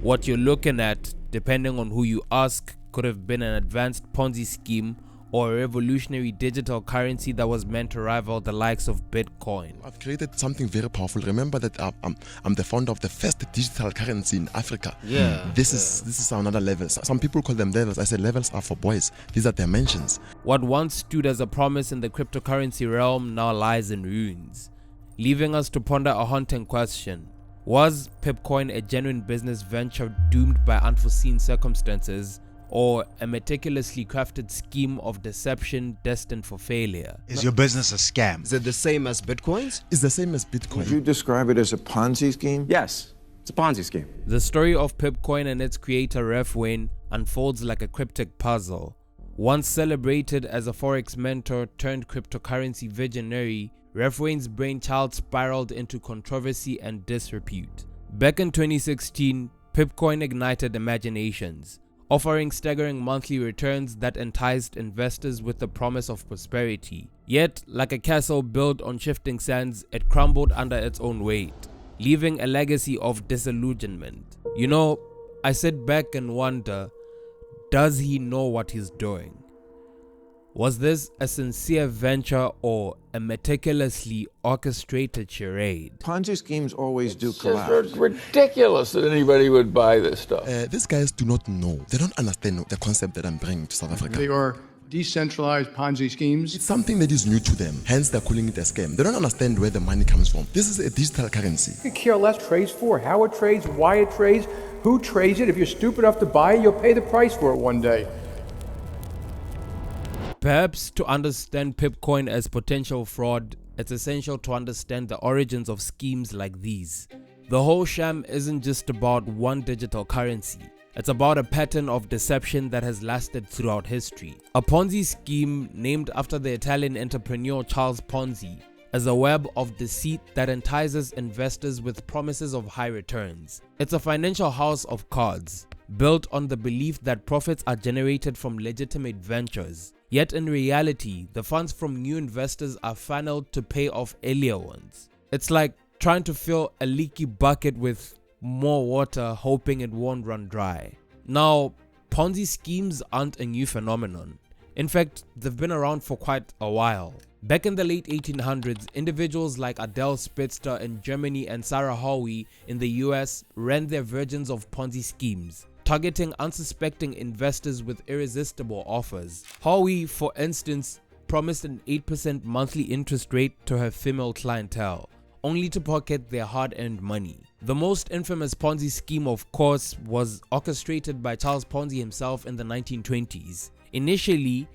What you're looking at, depending on who you ask, could have been an advanced Ponzi scheme or a revolutionary digital currency that was meant to rival the likes of Bitcoin. I've created something very powerful. Remember that I'm the founder of the first digital currency in Africa. This is another level. Some people call them levels. I say levels are for boys. These are dimensions. What once stood as a promise in the cryptocurrency realm now lies in ruins, leaving us to ponder a haunting question. Was Pipcoin a genuine business venture doomed by unforeseen circumstances, or a meticulously crafted scheme of deception destined for failure? Is your business a scam? Is it the same as Bitcoins? It's the same as Bitcoin. Would you describe it as a Ponzi scheme? Yes, it's a Ponzi scheme. The story of Pipcoin and its creator Refwayne unfolds like a cryptic puzzle. Once celebrated as a forex mentor turned cryptocurrency visionary, Refwayne's brainchild spiraled into controversy and disrepute. Back in 2016, Pipcoin ignited imaginations, offering staggering monthly returns that enticed investors with the promise of prosperity. Yet, like a castle built on shifting sands, it crumbled under its own weight, leaving a legacy of disillusionment. You know, I sit back and wonder, does he know what he's doing? Was this a sincere venture or a meticulously orchestrated charade? Ponzi schemes always do It's collapse. just ridiculous that anybody would buy this stuff. These guys do not know. They don't understand the concept that I'm bringing to South Africa. They are decentralized Ponzi schemes. It's something that is new to them, hence they're calling it a scam. They don't understand where the money comes from. This is a digital currency. You could care less trades for, how it trades, why it trades, who trades it. If you're stupid enough to buy it, you'll pay the price for it one day. Perhaps to understand Pipcoin as potential fraud, it's essential to understand the origins of schemes like these. The whole sham isn't just about one digital currency. It's about a pattern of deception that has lasted throughout history. A Ponzi scheme named after the Italian entrepreneur Charles Ponzi is a web of deceit that entices investors with promises of high returns. It's a financial house of cards, built on the belief that profits are generated from legitimate ventures. Yet in reality, the funds from new investors are funneled to pay off earlier ones. It's like trying to fill a leaky bucket with more water, hoping it won't run dry. Now, Ponzi schemes aren't a new phenomenon. In fact, they've been around for quite a while. Back in the late 1800s, individuals like Adele Spitzer in Germany and Sarah Howe in the US ran their versions of Ponzi schemes, targeting unsuspecting investors with irresistible offers. Howe, for instance, promised an 8% monthly interest rate to her female clientele, only to pocket their hard-earned money. The most infamous Ponzi scheme, of course, was orchestrated by Charles Ponzi himself in the 1920s. Initially,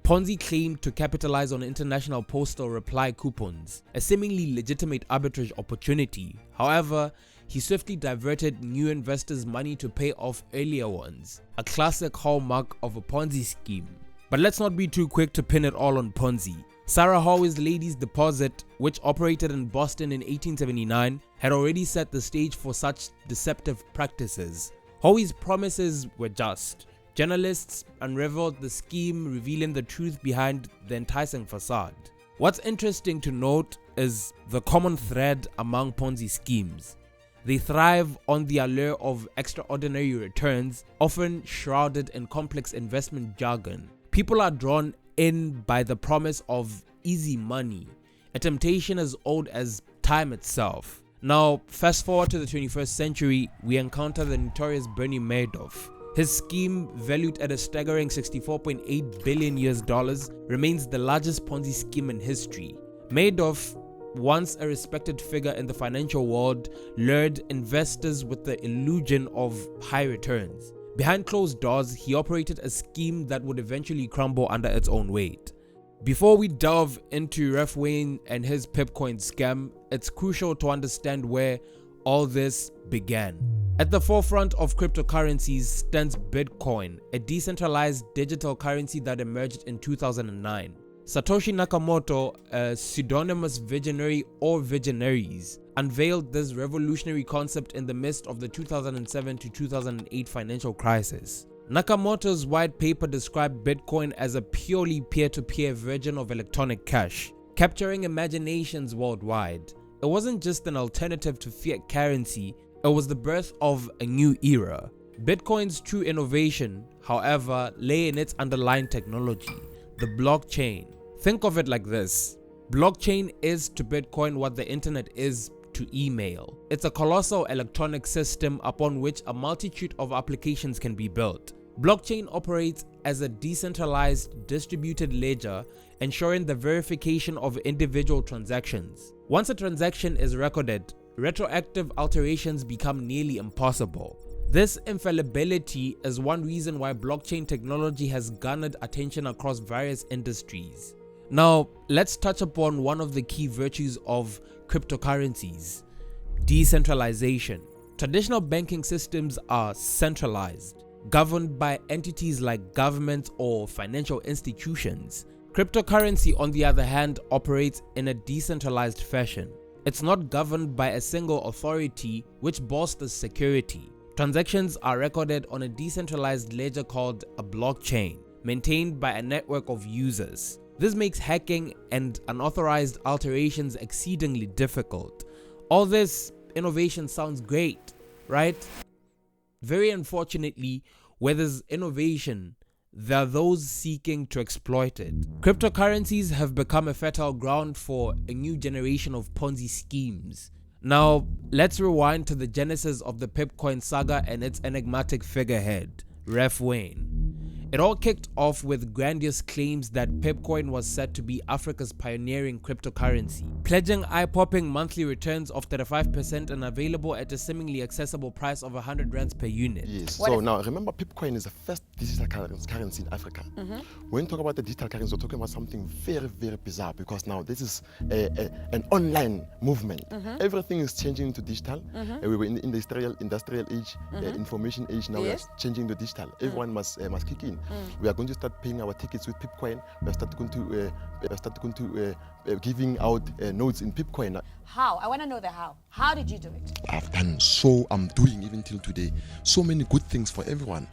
Ponzi claimed to capitalize on international postal reply coupons, a seemingly legitimate arbitrage opportunity. However, he swiftly diverted new investors' money to pay off earlier ones, a classic hallmark of a Ponzi scheme. But let's not be too quick to pin it all on Ponzi. Sarah Howe's Ladies Deposit, which operated in Boston in 1879, had already set the stage for such deceptive practices. Howe's promises were just. Journalists unraveled the scheme, revealing the truth behind the enticing facade. What's interesting to note is the common thread among Ponzi schemes. They thrive on the allure of extraordinary returns, often shrouded in complex investment jargon. People are drawn in by the promise of easy money, a temptation as old as time itself. Now, fast forward to the 21st century, we encounter the notorious Bernie Madoff. His scheme, valued at a staggering $64.8 billion, remains the largest Ponzi scheme in history. Madoff, once a respected figure in the financial world, lured investors with the illusion of high returns. Behind closed doors, he operated a scheme that would eventually crumble under its own weight. Before we delve into Refwayne and his Pipcoin scam, it's crucial to understand where all this began. At the forefront of cryptocurrencies stands Bitcoin, a decentralized digital currency that emerged in 2009. Satoshi Nakamoto, a pseudonymous visionary or visionaries, unveiled this revolutionary concept in the midst of the 2007 to 2008 financial crisis. Nakamoto's white paper described Bitcoin as a purely peer-to-peer version of electronic cash, capturing imaginations worldwide. It wasn't just an alternative to fiat currency, It was the birth of a new era. Bitcoin's true innovation, however, lay in its underlying technology, the blockchain. Think of it like this. Blockchain is to Bitcoin what the internet is to email. It's a colossal electronic system upon which a multitude of applications can be built. Blockchain operates as a decentralized distributed ledger, ensuring the verification of individual transactions. Once a transaction is recorded, retroactive alterations become nearly impossible. This infallibility is one reason why blockchain technology has garnered attention across various industries. Now, let's touch upon one of the key virtues of cryptocurrencies: decentralization. Traditional banking systems are centralized, governed by entities like governments or financial institutions. Cryptocurrency, on the other hand, operates in a decentralized fashion. It's not governed by a single authority, which bolsters security. Transactions are recorded on a decentralized ledger called a blockchain, maintained by a network of users. This makes hacking and unauthorized alterations exceedingly difficult. All this innovation sounds great, right? Very unfortunately, where there's innovation, there are those seeking to exploit it. Cryptocurrencies have become a fertile ground for a new generation of Ponzi schemes. Now, let's rewind to the genesis of the Pipcoin saga and its enigmatic figurehead, Refwayne. It all kicked off with grandiose claims that Pipcoin was said to be Africa's pioneering cryptocurrency, pledging eye-popping monthly returns of 35% and available at a seemingly accessible price of 100 rands per unit. Yes. So now remember, Pipcoin is the first digital currency in Africa. When you talk about the digital currency, we're talking about something very, very bizarre, because now this is an online movement. Everything is changing to digital. We were in the industrial age, information age. Now we are changing to digital. Everyone must kick in. We are going to start paying our tickets with Pipcoin. We are starting to giving out notes in Pipcoin. How? I want to know the how. How did you do it? I'm doing even till today so many good things for everyone.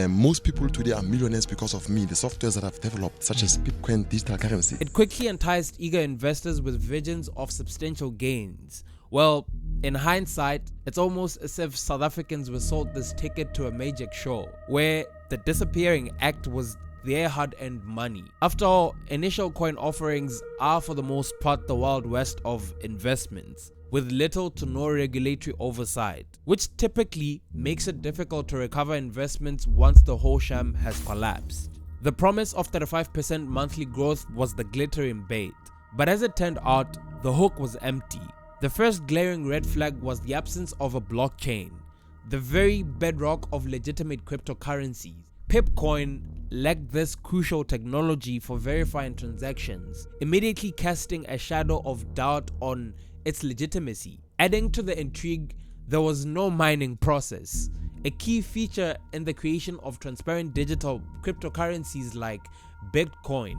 Most people today are millionaires because of me, the softwares that I've developed, such as Pipcoin digital currency. It quickly enticed eager investors with visions of substantial gains. Well, in hindsight, it's almost as if South Africans were sold this ticket to a magic show, where the disappearing act was their hard-earned money. After all, initial coin offerings are for the most part the Wild West of investments, with little to no regulatory oversight, which typically makes it difficult to recover investments once the whole sham has collapsed. The promise of 35% monthly growth was the glittering bait, but as it turned out, the hook was empty. The first glaring red flag was the absence of a blockchain, the very bedrock of legitimate cryptocurrencies. Pipcoin lacked this crucial technology for verifying transactions, immediately casting a shadow of doubt on its legitimacy. Adding to the intrigue, there was no mining process, a key feature in the creation of transparent digital cryptocurrencies like Bitcoin.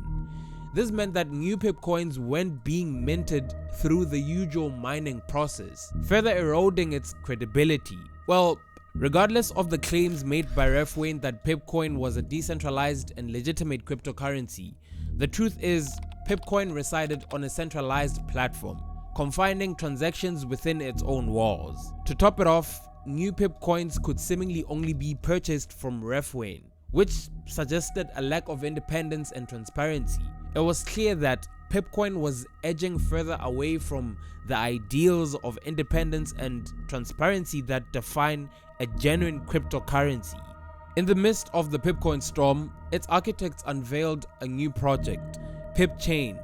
This meant that new Pipcoins weren't being minted through the usual mining process, further eroding its credibility. Well, regardless of the claims made by Refwayne that Pipcoin was a decentralized and legitimate cryptocurrency, the truth is Pipcoin resided on a centralized platform, confining transactions within its own walls. To top it off, new Pipcoins could seemingly only be purchased from Refwayne, which suggested a lack of independence and transparency. It was clear that Pipcoin was edging further away from the ideals of independence and transparency that define a genuine cryptocurrency. In the midst of the Pipcoin storm, its architects unveiled a new project, Pipchain,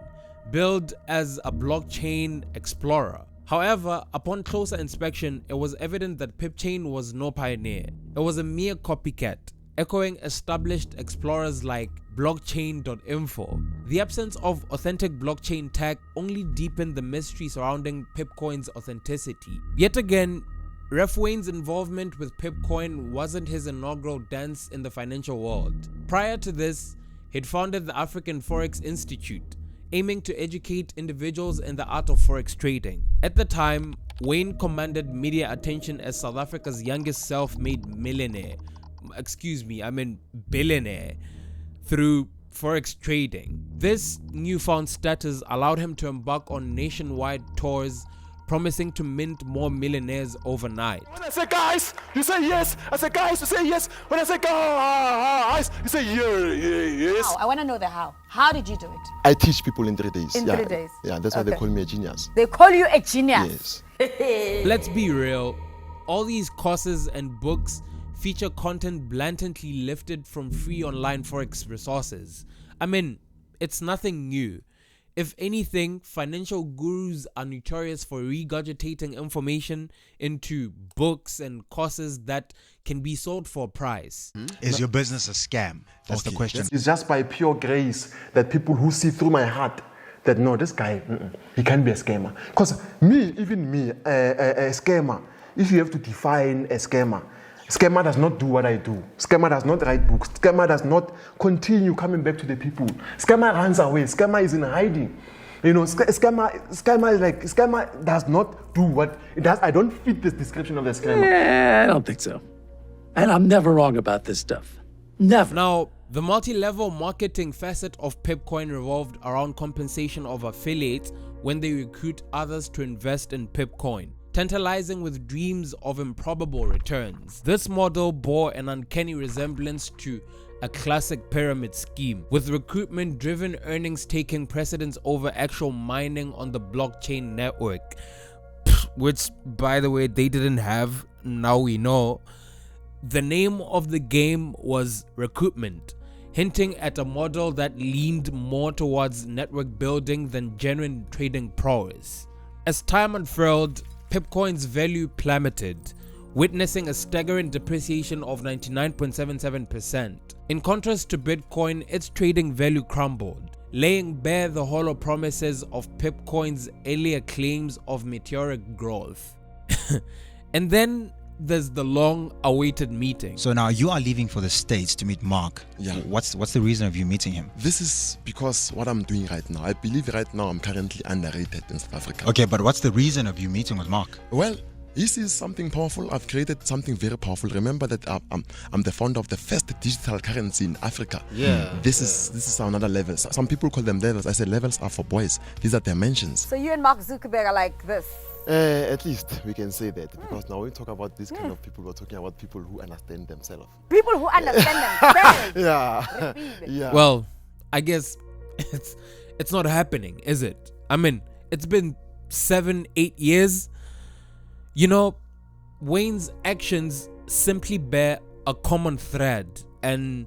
billed as a blockchain explorer. However, upon closer inspection, it was evident that Pipchain was no pioneer. It was a mere copycat, echoing established explorers like blockchain.info. The absence of authentic blockchain tech only deepened the mystery surrounding Pipcoin's authenticity. Yet again, Refwayne's involvement with Pipcoin wasn't his inaugural dance in the financial world. Prior to this, he'd founded the African Forex Institute, aiming to educate individuals in the art of forex trading. At the time, Wayne commanded media attention as South Africa's youngest self-made billionaire through forex trading. This newfound status allowed him to embark on nationwide tours, promising to mint more millionaires overnight. When I say guys, you say yes. I say guys, you say yes. When I say guys, you say yes. How? I want to know the how. How did you do it? I teach people in 3 days. In 3 days? Yeah, that's why they call me a genius. They call you a genius. Yes. Let's be real, all these courses and books feature content blatantly lifted from free online forex resources. I mean, it's nothing new. If anything, financial gurus are notorious for regurgitating information into books and courses that can be sold for a price. Is your business a scam? That's the question. It's just by pure grace that people who see through my heart that no, this guy, he can't be a scammer. Because even me, a scammer, if you have to define a scammer does not do what I do. Scammer does not write books. Scammer does not continue coming back to the people. Scammer runs away. Scammer is in hiding. You know, scammer does not do what it does. I don't fit this description of the scammer. I don't think so. And I'm never wrong about this stuff. Never. Now, the multi-level marketing facet of Pipcoin revolved around compensation of affiliates when they recruit others to invest in Pipcoin, tantalizing with dreams of improbable returns. This model bore an uncanny resemblance to a classic pyramid scheme, with recruitment-driven earnings taking precedence over actual mining on the blockchain network, which, by the way, they didn't have. Now we know. The name of the game was recruitment, hinting at a model that leaned more towards network building than genuine trading prowess. As time unfurled, Pipcoin's value plummeted, witnessing a staggering depreciation of 99.77%. In contrast to Bitcoin, its trading value crumbled, laying bare the hollow promises of Pipcoin's earlier claims of meteoric growth. And then there's the long-awaited meeting. So now you are leaving for the States to meet Mark. Yeah. What's the reason of you meeting him? This is because what I'm doing right now. I believe right now I'm currently underrated in South Africa. Okay, but what's the reason of you meeting with Mark? Well, this is something powerful. I've created something very powerful. Remember that I'm the founder of the first digital currency in Africa. Yeah. This is another level. Some people call them levels. I say levels are for boys. These are dimensions. So you and Mark Zuckerberg are like this. At least we can say that, because now when we talk about this kind of people, we're talking about people who understand themselves. People who understand themselves. Yeah. Yeah. Well, I guess it's not happening, is it? I mean, it's been 7-8 years. You know, Wayne's actions simply bear a common thread, an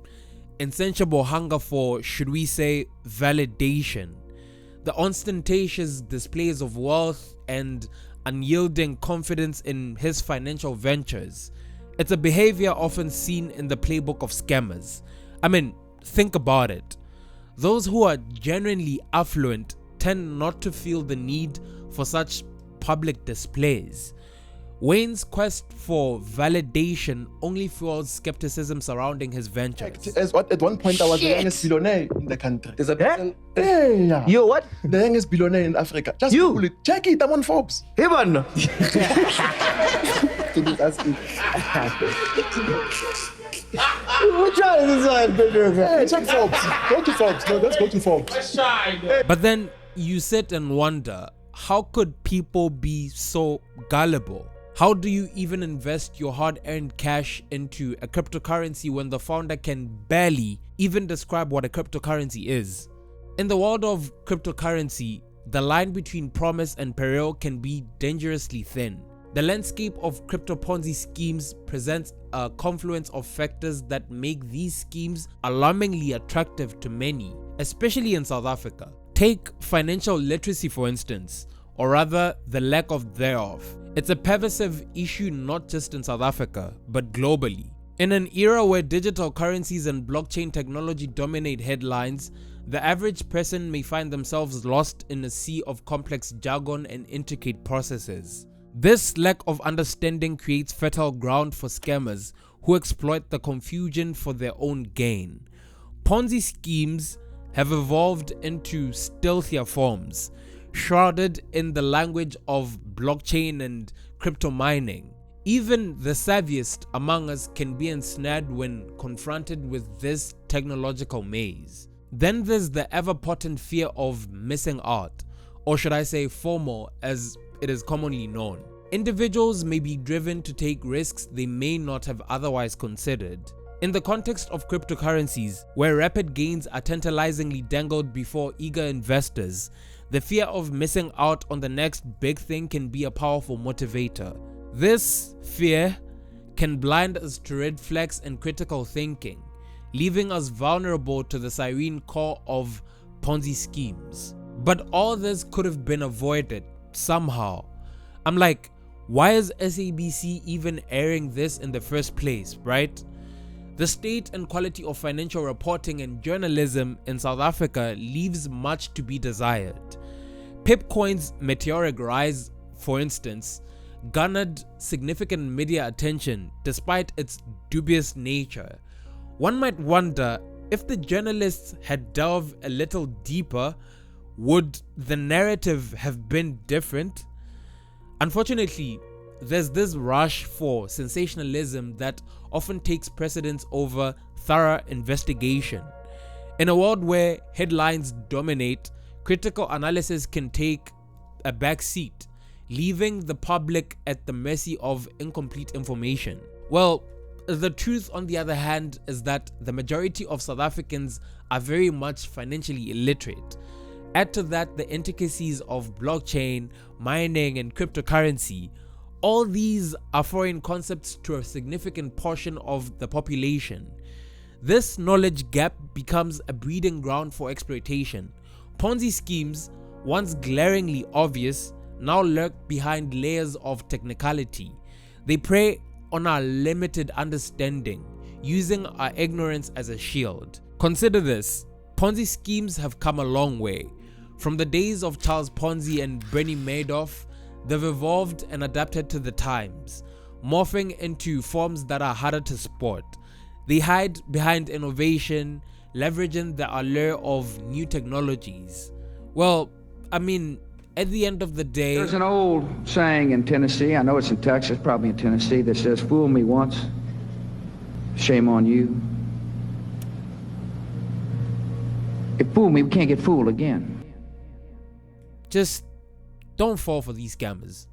insatiable hunger for, should we say, validation. The ostentatious displays of wealth and unyielding confidence in his financial ventures. It's a behavior often seen in the playbook of scammers. I mean, think about it. Those who are genuinely affluent tend not to feel the need for such public displays. Wayne's quest for validation only fuels skepticism surrounding his ventures. At one point, I was the youngest billionaire in the country. There's a person. Yeah. You what? The youngest billionaire in Africa. Just You? Google it. Check it. I'm on Forbes. Hey, man. Which one is this? Hey, check Forbes. Go to Forbes. No, let's go to Forbes. But then you sit and wonder, how could people be so gullible? How do you even invest your hard-earned cash into a cryptocurrency when the founder can barely even describe what a cryptocurrency is? In the world of cryptocurrency, the line between promise and peril can be dangerously thin. The landscape of crypto-ponzi schemes presents a confluence of factors that make these schemes alarmingly attractive to many, especially in South Africa. Take financial literacy, for instance, or rather the lack of thereof. It's a pervasive issue not just in South Africa, but globally. In an era where digital currencies and blockchain technology dominate headlines, the average person may find themselves lost in a sea of complex jargon and intricate processes. This lack of understanding creates fertile ground for scammers who exploit the confusion for their own gain. Ponzi schemes have evolved into stealthier forms, shrouded in the language of blockchain and crypto mining. Even the savviest among us can be ensnared when confronted with this technological maze. Then there's the ever-potent fear of missing out, or should I say FOMO, as it is commonly known. Individuals may be driven to take risks they may not have otherwise considered. In the context of cryptocurrencies, where rapid gains are tantalizingly dangled before eager investors, the fear of missing out on the next big thing can be a powerful motivator. This fear can blind us to red flags and critical thinking, leaving us vulnerable to the siren call of Ponzi schemes. But all this could have been avoided somehow. I'm like, why is SABC even airing this in the first place, right? The state and quality of financial reporting and journalism in South Africa leaves much to be desired. Pipcoin's meteoric rise, for instance, garnered significant media attention despite its dubious nature. One might wonder, if the journalists had delved a little deeper, would the narrative have been different? Unfortunately, there's this rush for sensationalism that often takes precedence over thorough investigation. In a world where headlines dominate, critical analysis can take a back seat, leaving the public at the mercy of incomplete information. Well, the truth, on the other hand, is that the majority of South Africans are very much financially illiterate. Add to that the intricacies of blockchain, mining, and cryptocurrency. All these are foreign concepts to a significant portion of the population. This knowledge gap becomes a breeding ground for exploitation. Ponzi schemes, once glaringly obvious, now lurk behind layers of technicality. They prey on our limited understanding, using our ignorance as a shield. Consider this: Ponzi schemes have come a long way. From the days of Charles Ponzi and Bernie Madoff, they've evolved and adapted to the times, morphing into forms that are harder to spot. They hide behind innovation, leveraging the allure of new technologies. Well, I mean, at the end of the day, there's an old saying in Tennessee, I know it's in Texas, probably in Tennessee, that says, "Fool me once, shame on you. If fool me, we can't get fooled again." just don't fall for these scammers.